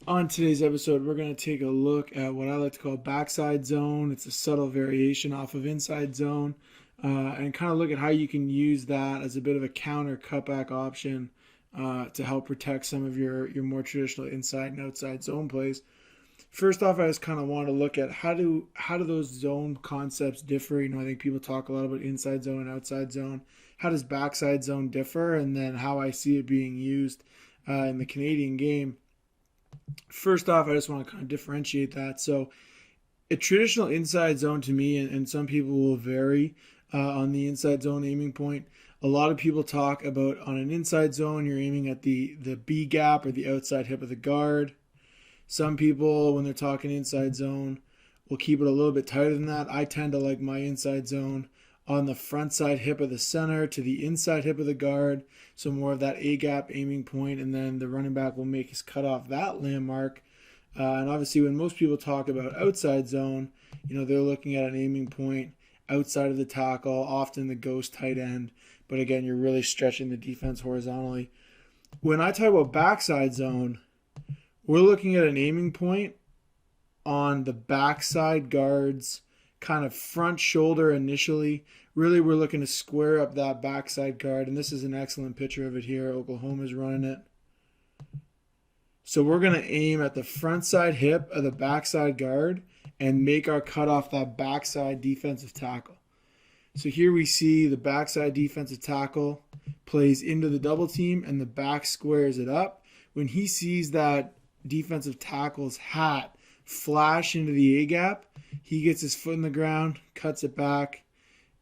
On today's episode, we're going to take a look at what I like to call backside zone. It's a subtle variation off of inside zone, and kind of look at how you can use that as a bit of a counter cutback option to help protect some of your more traditional inside and outside zone plays. First off, I just kind of want to look at how do those zone concepts differ. I think people talk a lot about inside zone and outside zone. How does backside zone differ, and then how I see it being used in the Canadian game. First off, I just want to kind of differentiate that. So, a traditional inside zone to me, and some people will vary on the inside zone aiming point. A lot of people talk about on an inside zone, you're aiming at the B gap or the outside hip of the guard. Some people, when they're talking inside zone, will keep it a little bit tighter than that. I tend to like my inside zone on the front side hip of the center to the inside hip of the guard. So more of that A gap aiming point, and then the running back will make his cut off that landmark. And obviously, when most people talk about outside zone, they're looking at an aiming point outside of the tackle, often the ghost tight end. But again, you're really stretching the defense horizontally. When I talk about backside zone, we're looking at an aiming point on the backside guard's kind of front shoulder initially. Really, we're looking to square up that backside guard, and this is an excellent picture of it here. Oklahoma's running it. So we're going to aim at the front side hip of the backside guard and make our cut off that backside defensive tackle. So here we see the backside defensive tackle plays into the double team, and the back squares it up. When he sees that defensive tackle's hat flash into the A gap, he gets his foot in the ground, cuts it back,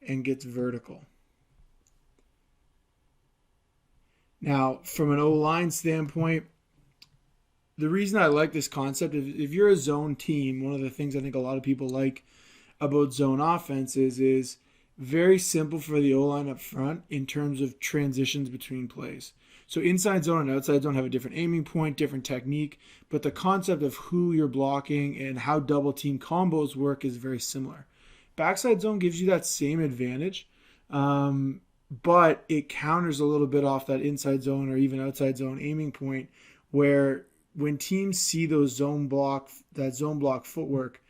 and gets vertical. Now, from an O-line standpoint, the reason I like this concept is if you're a zone team, one of the things I think a lot of people like about zone offense is very simple for the O-line up front in terms of transitions between plays. So inside zone and outside zone have a different aiming point, different technique, but the concept of who you're blocking and how double team combos work is very similar. Backside zone gives you that same advantage, but it counters a little bit off that inside zone or even outside zone aiming point, where when teams see that zone block footwork,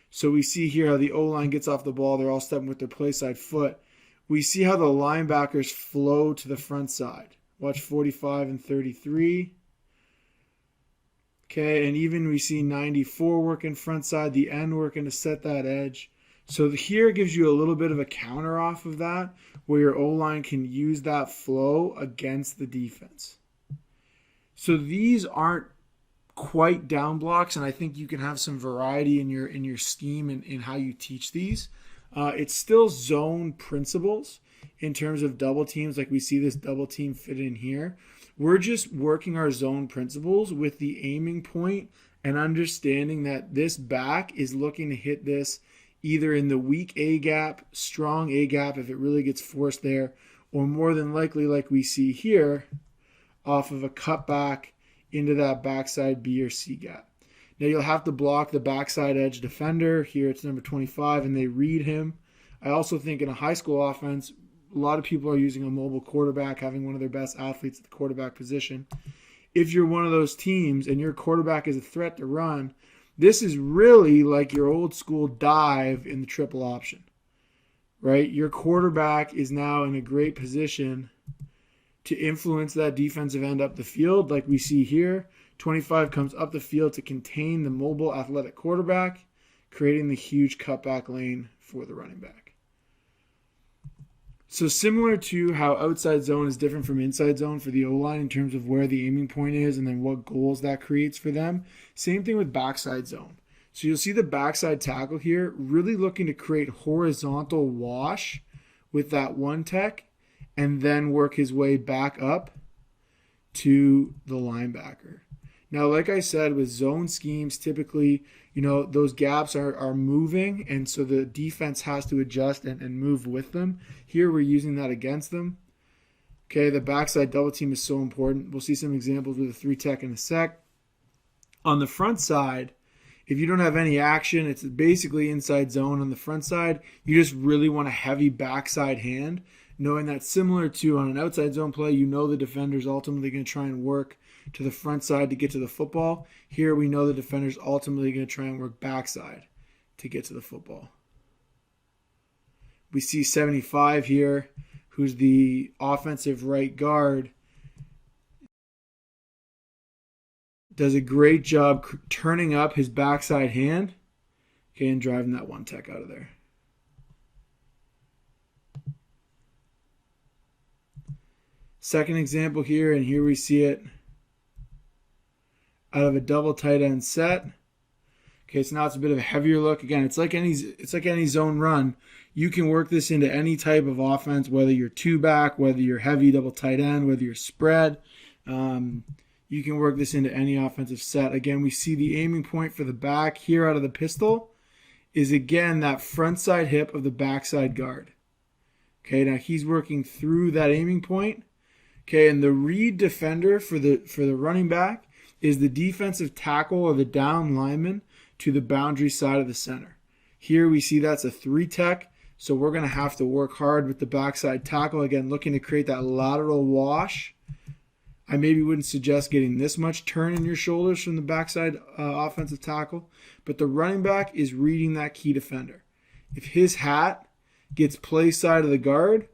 so we see here how the O-line gets off the ball, they're all stepping with their play side foot. We see how the linebackers flow to the front side. Watch 45 and 33. Okay, and even we see 94 working front side, the end working to set that edge. So here gives you a little bit of a counter off of that, where your O-line can use that flow against the defense. So these aren't quite down blocks, and I think you can have some variety in your scheme and in how you teach these. It's still zone principles in terms of double teams, like we see this double team fit in here. We're just working our zone principles with the aiming point and understanding that this back is looking to hit this either in the weak A gap, strong A gap if it really gets forced there, or more than likely, like we see here, off of a cutback into that backside B or C gap. Now you'll have to block the backside edge defender. Here it's number 25, and they read him. I also think in a high school offense, a lot of people are using a mobile quarterback, having one of their best athletes at the quarterback position. If you're one of those teams and your quarterback is a threat to run, this is really like your old school dive in the triple option, right? Your quarterback is now in a great position to influence that defensive end up the field, like we see here. 25 comes up the field to contain the mobile athletic quarterback, creating the huge cutback lane for the running back. So similar to how outside zone is different from inside zone for the O-line in terms of where the aiming point is and then what goals that creates for them, same thing with backside zone. So you'll see the backside tackle here really looking to create horizontal wash with that one tech and then work his way back up to the linebacker. Now, like I said, with zone schemes, typically, those gaps are moving, and so the defense has to adjust and move with them. Here, we're using that against them. Okay, the backside double team is so important. We'll see some examples with a 3-tech in a sec. On the front side, if you don't have any action, it's basically inside zone on the front side. You just really want a heavy backside hand. knowing that similar to on an outside zone play, you know the defender's ultimately going to try and work to the front side to get to the football. Here we know the defender's ultimately going to try and work backside to get to the football. We see 75 here, who's the offensive right guard, does a great job turning up his backside hand, okay, and driving that one tech out of there. Second example here, and here we see it out of a double tight end set. Okay, so now it's a bit of a heavier look. Again, it's like any zone run. You can work this into any type of offense, whether you're two back, whether you're heavy double tight end, whether you're spread. You can work this into any offensive set. Again, we see the aiming point for the back here out of the pistol is, again, that front side hip of the backside guard. Okay, now he's working through that aiming point. Okay, and the read defender for the running back is the defensive tackle or the down lineman to the boundary side of the center. Here we see that's a 3 tech, so we're going to have to work hard with the backside tackle. Again, looking to create that lateral wash. I maybe wouldn't suggest getting this much turn in your shoulders from the backside offensive tackle, but the running back is reading that key defender. If his hat gets play side of the guard,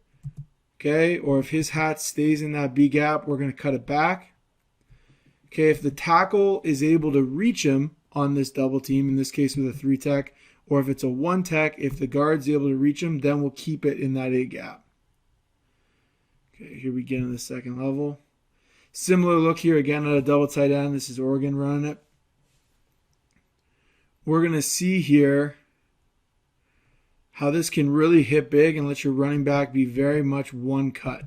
okay, or if his hat stays in that B gap, we're going to cut it back. Okay, if the tackle is able to reach him on this double team, in this case with a 3 tech, or if it's a 1 tech, if the guard's able to reach him, then we'll keep it in that A gap. Okay, here we get in the second level. Similar look here again at a double tight end. This is Oregon running it. We're going to see here how this can really hit big and let your running back be very much one cut.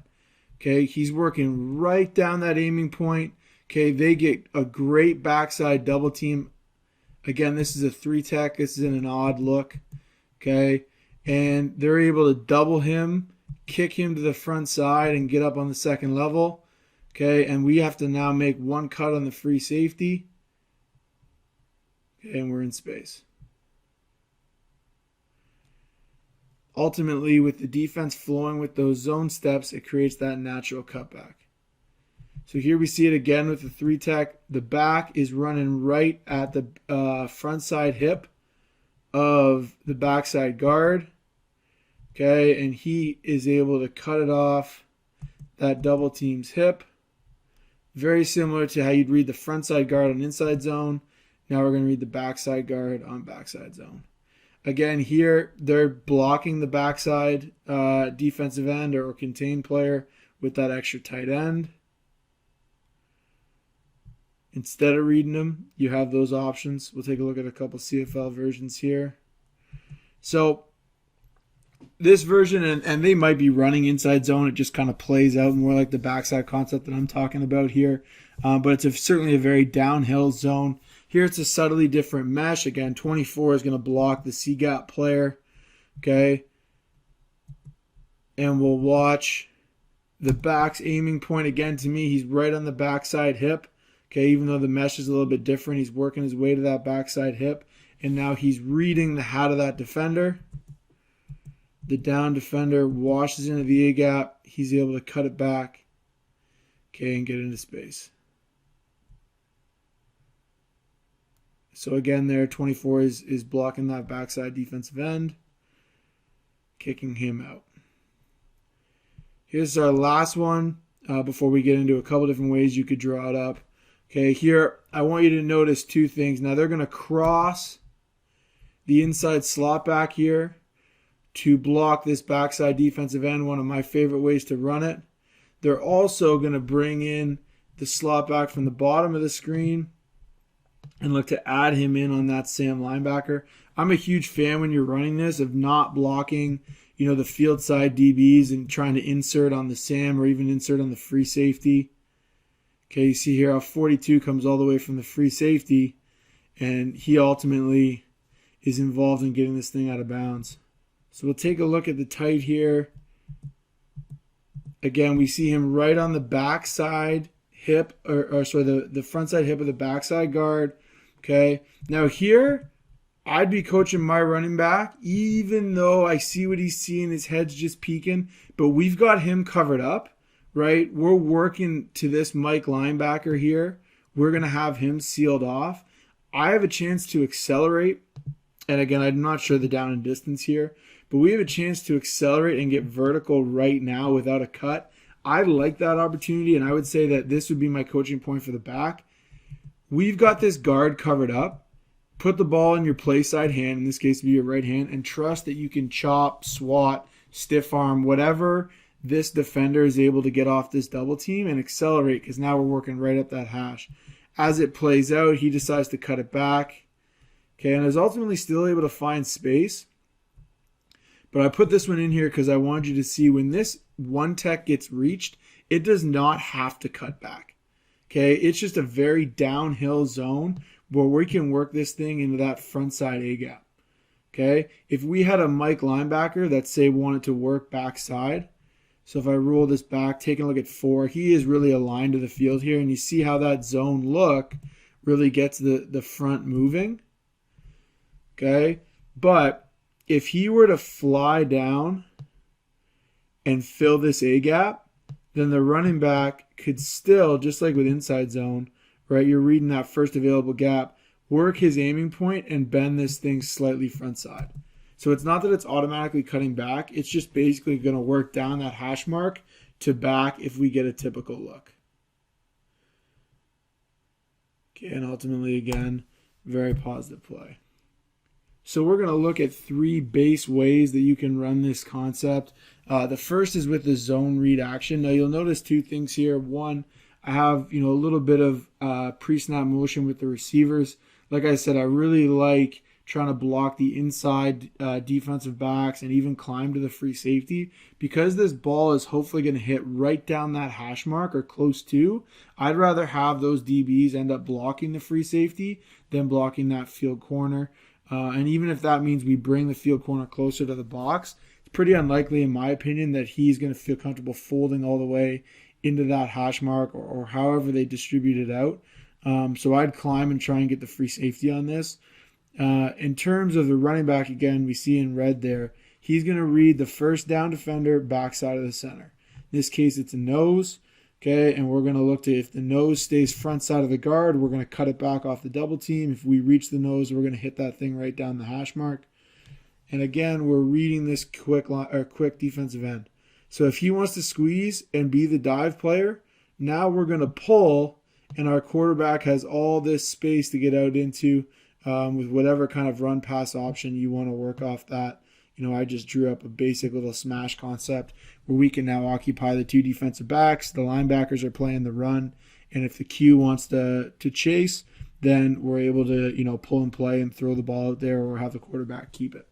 Okay, he's working right down that aiming point. Okay, they get a great backside double team. Again, this is a 3 tech. This is in an odd look. Okay, and they're able to double him, kick him to the front side, and get up on the second level. Okay, and we have to now make one cut on the free safety. Okay, and we're in space. Ultimately, with the defense flowing with those zone steps, it creates that natural cutback. So here we see it again with the 3 tech. The back is running right at the front side hip of the backside guard. Okay, and he is able to cut it off that double team's hip. Very similar to how you'd read the front side guard on inside zone. Now we're going to read the backside guard on backside zone. Again, here they're blocking the backside defensive end or contained player with that extra tight end. Instead of reading them, you have those options. We'll take a look at a couple CFL versions here. So this version, and they might be running inside zone. It just kind of plays out more like the backside concept that I'm talking about here. But it's certainly a very downhill zone. Here it's a subtly different mesh. Again, 24 is going to block the C-gap player. Okay. And we'll watch the back's aiming point. Again, to me, he's right on the backside hip. Okay, even though the mesh is a little bit different, he's working his way to that backside hip. And now he's reading the hat of that defender. The down defender washes into the A-gap. He's able to cut it back, okay, and get into space. So again there, 24 is blocking that backside defensive end, kicking him out. Here's our last one before we get into a couple different ways you could draw it up. Okay, here I want you to notice 2 things. Now they're going to cross the inside slot back here to block this backside defensive end, one of my favorite ways to run it. They're also going to bring in the slot back from the bottom of the screen and look to add him in on that Sam linebacker. I'm a huge fan when you're running this of not blocking, the field side DBs and trying to insert on the Sam or even insert on the free safety. Okay, you see here how 42 comes all the way from the free safety, and he ultimately is involved in getting this thing out of bounds. So we'll take a look at the tight here. Again, we see him right on the backside hip, the front side hip of the backside guard. Okay, now here, I'd be coaching my running back, even though I see what he's seeing, his head's just peeking, but we've got him covered up, right? We're working to this Mike linebacker here. We're going to have him sealed off. I have a chance to accelerate, and again, I'm not sure the down and distance here, but we have a chance to accelerate and get vertical right now without a cut. I like that opportunity, and I would say that this would be my coaching point for the back. We've got this guard covered up. Put the ball in your play side hand, in this case be your right hand, and trust that you can chop, swat, stiff arm, whatever this defender is able to get off this double team and accelerate, because now we're working right up that hash. As it plays out, he decides to cut it back. Okay, and is ultimately still able to find space. But I put this one in here because I wanted you to see when this one tech gets reached, it does not have to cut back. Okay, it's just a very downhill zone where we can work this thing into that front side A gap. Okay, if we had a Mike linebacker that say wanted to work backside, so if I roll this back, taking a look at 4, he is really aligned to the field here, and you see how that zone look really gets the front moving. Okay, but if he were to fly down and fill this A gap, then the running back could still, just like with inside zone, right, you're reading that first available gap, work his aiming point and bend this thing slightly front side. So it's not that it's automatically cutting back, it's just basically going to work down that hash mark to back if we get a typical look. Okay, and ultimately, again, very positive play. So we're going to look at 3 base ways that you can run this concept. The first is with the zone read action. Now you'll notice 2 things here. One, I have a little bit of pre-snap motion with the receivers. Like I said, I really like trying to block the inside defensive backs and even climb to the free safety. Because this ball is hopefully going to hit right down that hash mark or close to, I'd rather have those DBs end up blocking the free safety than blocking that field corner. And even if that means we bring the field corner closer to the box, it's pretty unlikely, in my opinion, that he's going to feel comfortable folding all the way into that hash mark or however they distribute it out. So I'd climb and try and get the free safety on this. In terms of the running back, again, we see in red there, he's going to read the first down defender backside of the center. In this case, it's a nose. Okay, and we're going to look to, if the nose stays front side of the guard, we're going to cut it back off the double team. If we reach the nose, we're going to hit that thing right down the hash mark. And again, we're reading this quick defensive end. So if he wants to squeeze and be the dive player, now we're going to pull, and our quarterback has all this space to get out into with whatever kind of run pass option you want to work off that. I just drew up a basic little smash concept where we can now occupy the 2 defensive backs. The linebackers are playing the run. And if the Q wants to chase, then we're able to, pull and play and throw the ball out there or have the quarterback keep it.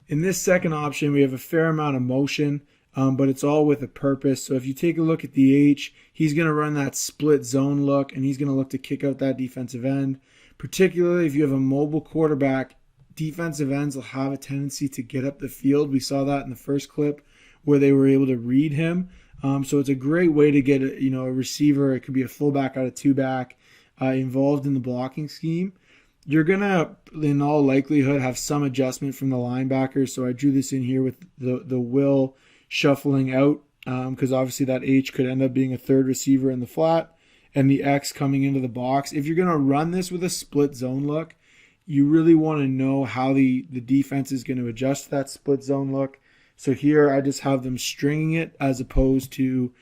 In this second option, we have a fair amount of motion, but it's all with a purpose. So if you take a look at the H, he's going to run that split zone look, and he's going to look to kick out that defensive end. Particularly if you have a mobile quarterback, defensive ends will have a tendency to get up the field. We saw that in the first clip where they were able to read him. So it's a great way to get a receiver. It could be a fullback out of 2-back involved in the blocking scheme. You're going to, in all likelihood, have some adjustment from the linebackers. So I drew this in here with the will shuffling out because obviously that H could end up being a 3rd receiver in the flat and the X coming into the box. If you're going to run this with a split zone look, you really want to know how the defense is going to adjust that split zone look. So here I just have them stringing it as opposed to,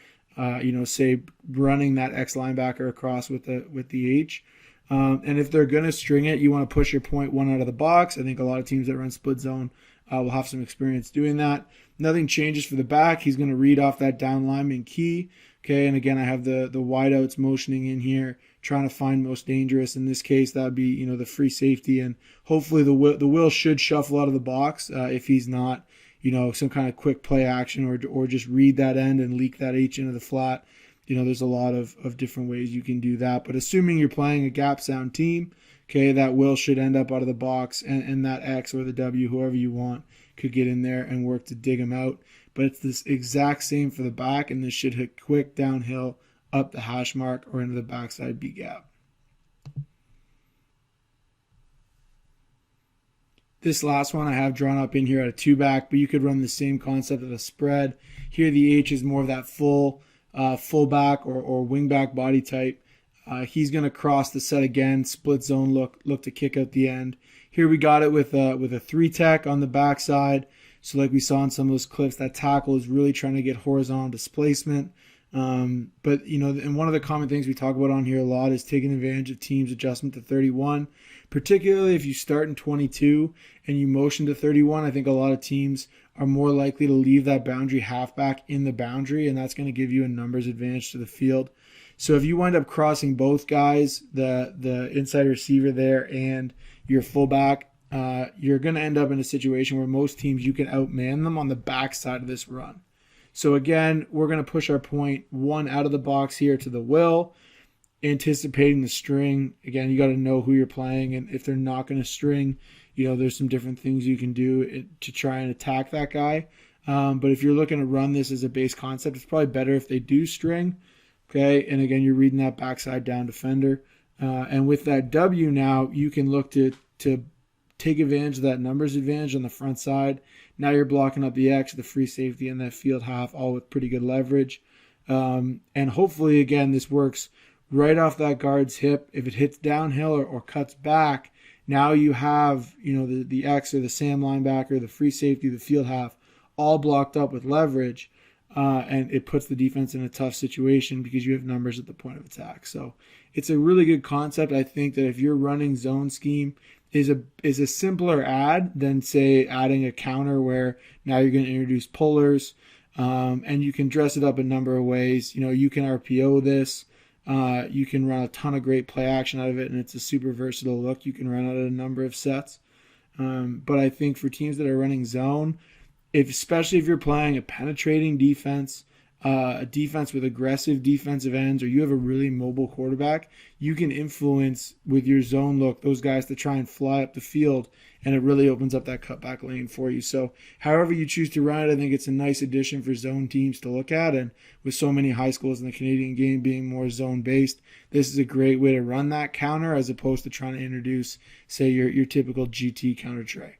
say running that X linebacker across with the H. And if they're going to string it, you want to push your point 1 out of the box. I think a lot of teams that run split zone will have some experience doing that. Nothing changes for the back. He's going to read off that down lineman key. Okay, and again, I have the wideouts motioning in here, trying to find most dangerous. In this case, that would be the free safety, and hopefully the will should shuffle out of the box if he's not some kind of quick play action or just read that end and leak that H into the flat. There's a lot of different ways you can do that. But assuming you're playing a gap sound team, okay, that will should end up out of the box, and that X or the W, whoever you want, could get in there and work to dig them out. But it's this exact same for the back, and this should hit quick downhill up the hash mark or into the backside B gap. This last one I have drawn up in here at a 2-back, but you could run the same concept of a spread. Here the H is more of that fullback or wingback body type. He's going to cross the set again, split zone look to kick out the end. Here we got it with a 3-tech on the backside. So like we saw in some of those clips, that tackle is really trying to get horizontal displacement. But, and one of the common things we talk about on here a lot is taking advantage of teams' adjustment to 31, particularly if you start in 22 and you motion to 31. I think a lot of teams are more likely to leave that boundary halfback in the boundary, and that's going to give you a numbers advantage to the field. So if you wind up crossing both guys, the inside receiver there and your fullback, you're going to end up in a situation where most teams, you can outman them on the backside of this run. So again, we're going to push our point 1 out of the box here to the will, anticipating the string. Again, you got to know who you're playing, and if they're not going to string, there's some different things you can do to try and attack that guy. But if you're looking to run this as a base concept, it's probably better if they do string. Okay, and again, you're reading that backside down defender. And with that W now, you can look to take advantage of that numbers advantage on the front side. Now you're blocking up the X, the free safety, and that field half, all with pretty good leverage. And hopefully, again, this works right off that guard's hip. If it hits downhill or cuts back, now you have, the X or the Sam linebacker, the free safety, the field half, all blocked up with leverage. And it puts the defense in a tough situation because you have numbers at the point of attack. So it's a really good concept. I think that if you're running zone scheme, is a simpler add than, say, adding a counter where now you're going to introduce pullers, and you can dress it up a number of ways. You can RPO this. You can run a ton of great play action out of it, and it's a super versatile look. You can run out a number of sets. But I think for teams that are running zone, especially if you're playing a penetrating defense, a defense with aggressive defensive ends, or you have a really mobile quarterback, you can influence with your zone look those guys to try and fly up the field, and it really opens up that cutback lane for you. So however you choose to run it, I think it's a nice addition for zone teams to look at, and with so many high schools in the Canadian game being more zone-based, this is a great way to run that counter as opposed to trying to introduce, say, your typical GT counter tray.